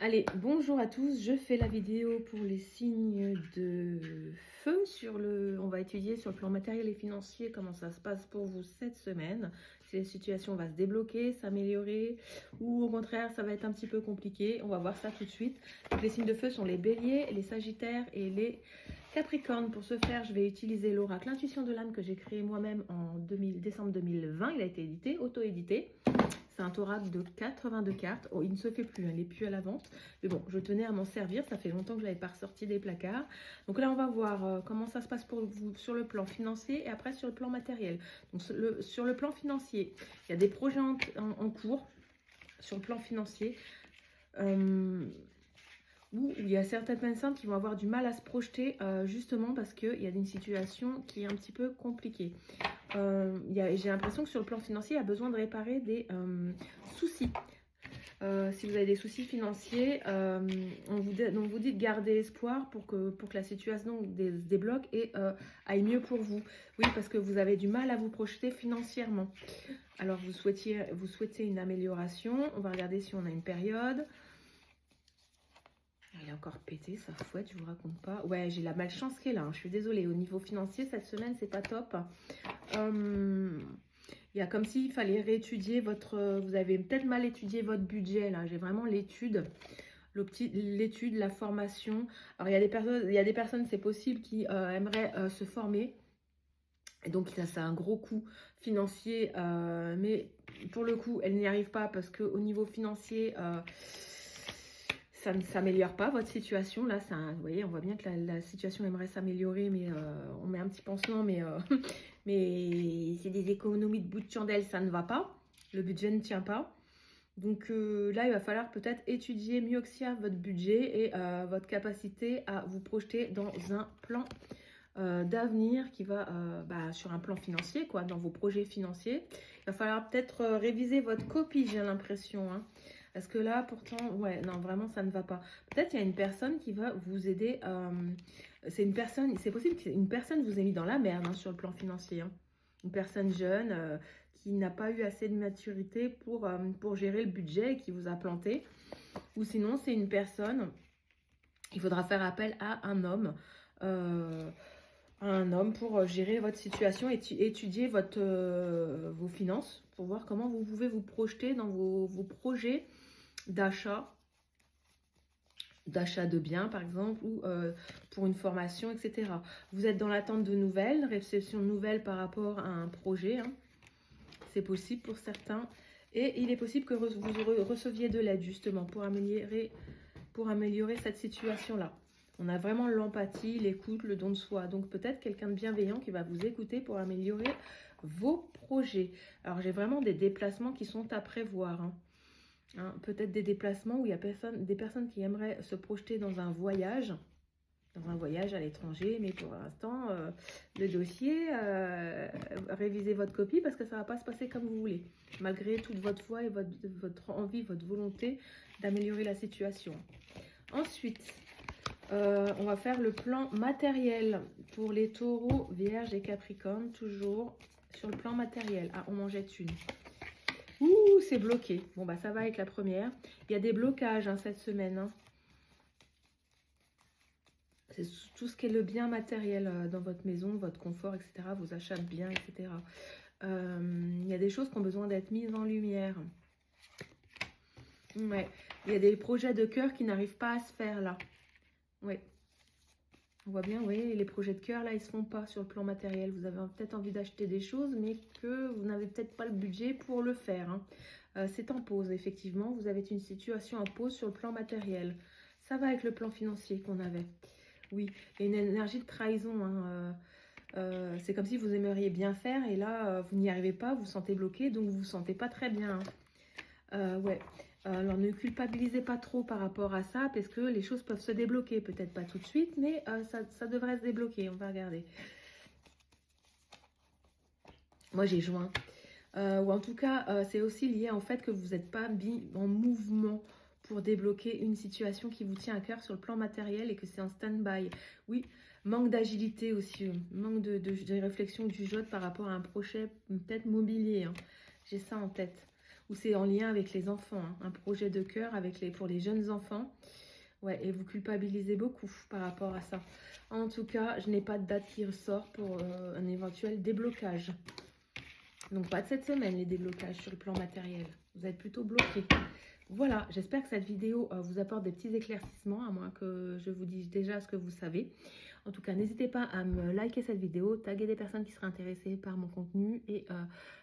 Allez, bonjour à tous, je fais la vidéo pour les signes de feu on va étudier sur le plan matériel et financier comment ça se passe pour vous cette semaine. Si la situation va se débloquer, s'améliorer ou au contraire ça va être un petit peu compliqué, on va voir ça tout de suite. Donc, les signes de feu sont les béliers, les sagittaires et les capricornes. Pour ce faire, je vais utiliser l'oracle Intuition de l'âme que j'ai créé moi-même en décembre 2020. Il a été édité, auto-édité. C'est un oracle de 82 cartes. Oh, il ne se fait plus, hein, il n'est plus à la vente. Mais bon, je tenais à m'en servir. Ça fait longtemps que je ne l'avais pas ressorti des placards. Donc là, on va voir comment ça se passe pour vous sur le plan financier et après sur le plan matériel. Donc sur le plan financier, il y a des projets en cours sur le plan financier. Où il y a certaines personnes qui vont avoir du mal à se projeter justement parce qu'il y a une situation qui est un petit peu compliquée. J'ai l'impression que sur le plan financier, il y a besoin de réparer des soucis. Si vous avez des soucis financiers, on vous dit de garder espoir pour que la situation se débloque et aille mieux pour vous. Oui, parce que vous avez du mal à vous projeter financièrement. Alors, vous souhaitez une amélioration. On va regarder si on a une période. Il est encore pété, ça fouette, je vous raconte pas. Ouais, j'ai la malchance qui est là, hein. Je suis désolée. Au niveau financier, cette semaine, c'est pas top. Il y a comme s'il fallait réétudier votre... Vous avez peut-être mal étudié votre budget, là. J'ai vraiment l'étude, la formation. Alors, il y a des personnes, c'est possible, qui aimeraient se former. Et donc, ça, c'est un gros coût financier. Mais pour le coup, elles n'y arrivent pas parce qu'au niveau financier... ça ne s'améliore pas votre situation. Là, vous voyez, on voit bien que la situation aimerait s'améliorer, mais on met un petit pansement, mais, mais c'est des économies de bout de chandelle, ça ne va pas. Le budget ne tient pas. Donc là, il va falloir peut-être étudier mieux que ça votre budget et votre capacité à vous projeter dans un plan d'avenir qui va sur un plan financier, quoi, dans vos projets financiers. Il va falloir peut-être réviser votre copie, j'ai l'impression, hein. Parce que là, pourtant, ouais, non, vraiment, ça ne va pas. Peut-être il y a une personne qui va vous aider. C'est possible qu'une personne vous ait mis dans la merde, hein, sur le plan financier, hein. Une personne jeune qui n'a pas eu assez de maturité pour gérer le budget et qui vous a planté. Ou sinon, c'est une personne, il faudra faire appel à un homme. Pour gérer votre situation, étudier vos finances pour voir comment vous pouvez vous projeter dans vos projets d'achat de biens par exemple ou pour une formation, etc. Vous êtes dans l'attente de nouvelles, réception de nouvelles par rapport à un projet, hein. C'est possible pour certains et il est possible que vous receviez de l'aide justement pour améliorer cette situation-là. On a vraiment l'empathie, l'écoute, le don de soi. Donc peut-être quelqu'un de bienveillant qui va vous écouter pour améliorer vos projets. Alors j'ai vraiment des déplacements qui sont à prévoir, hein. Peut-être des déplacements où il y a des personnes qui aimeraient se projeter dans un voyage à l'étranger. Mais pour l'instant, le dossier, révisez votre copie parce que ça ne va pas se passer comme vous voulez. Malgré toute votre foi et votre envie, votre volonté d'améliorer la situation. Ensuite... on va faire le plan matériel pour les taureaux, vierges et capricornes, toujours sur le plan matériel. Ah, on m'en jette une. Ouh, c'est bloqué. Bon, bah ça va avec la première. Il y a des blocages, hein, cette semaine, hein. C'est tout ce qui est le bien matériel dans votre maison, votre confort, etc. Vos achats de biens, etc. Il y a des choses qui ont besoin d'être mises en lumière. Ouais. Il y a des projets de cœur qui n'arrivent pas à se faire là. Oui, on voit bien, oui, les projets de cœur, là, ils ne se font pas sur le plan matériel. Vous avez peut-être envie d'acheter des choses, mais que vous n'avez peut-être pas le budget pour le faire, hein. C'est en pause, effectivement. Vous avez une situation en pause sur le plan matériel. Ça va avec le plan financier qu'on avait. Oui, il y a une énergie de trahison, hein. C'est comme si vous aimeriez bien faire et là, vous n'y arrivez pas, vous vous sentez bloqué, donc vous ne vous sentez pas très bien, hein. Ouais. Alors, ne culpabilisez pas trop par rapport à ça, parce que les choses peuvent se débloquer. Peut-être pas tout de suite, mais ça devrait se débloquer. On va regarder. Moi, j'ai joint. Ou en tout cas, c'est aussi lié en fait que vous n'êtes pas mis en mouvement pour débloquer une situation qui vous tient à cœur sur le plan matériel et que c'est en stand-by. Oui, manque d'agilité aussi, manque de réflexion du jeu par rapport à un projet peut-être mobilier, hein. J'ai ça en tête. ou c'est en lien avec les enfants, hein, un projet de cœur pour les jeunes enfants. Ouais, et vous culpabilisez beaucoup par rapport à ça. En tout cas, je n'ai pas de date qui ressort pour un éventuel déblocage. Donc pas de cette semaine les déblocages sur le plan matériel. Vous êtes plutôt bloqué. Voilà, j'espère que cette vidéo vous apporte des petits éclaircissements, à moins que je vous dise déjà ce que vous savez. En tout cas, n'hésitez pas à me liker cette vidéo, taguer des personnes qui seraient intéressées par mon contenu et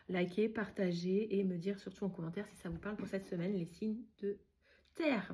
liker, partager et me dire surtout en commentaire si ça vous parle pour cette semaine, les signes de terre.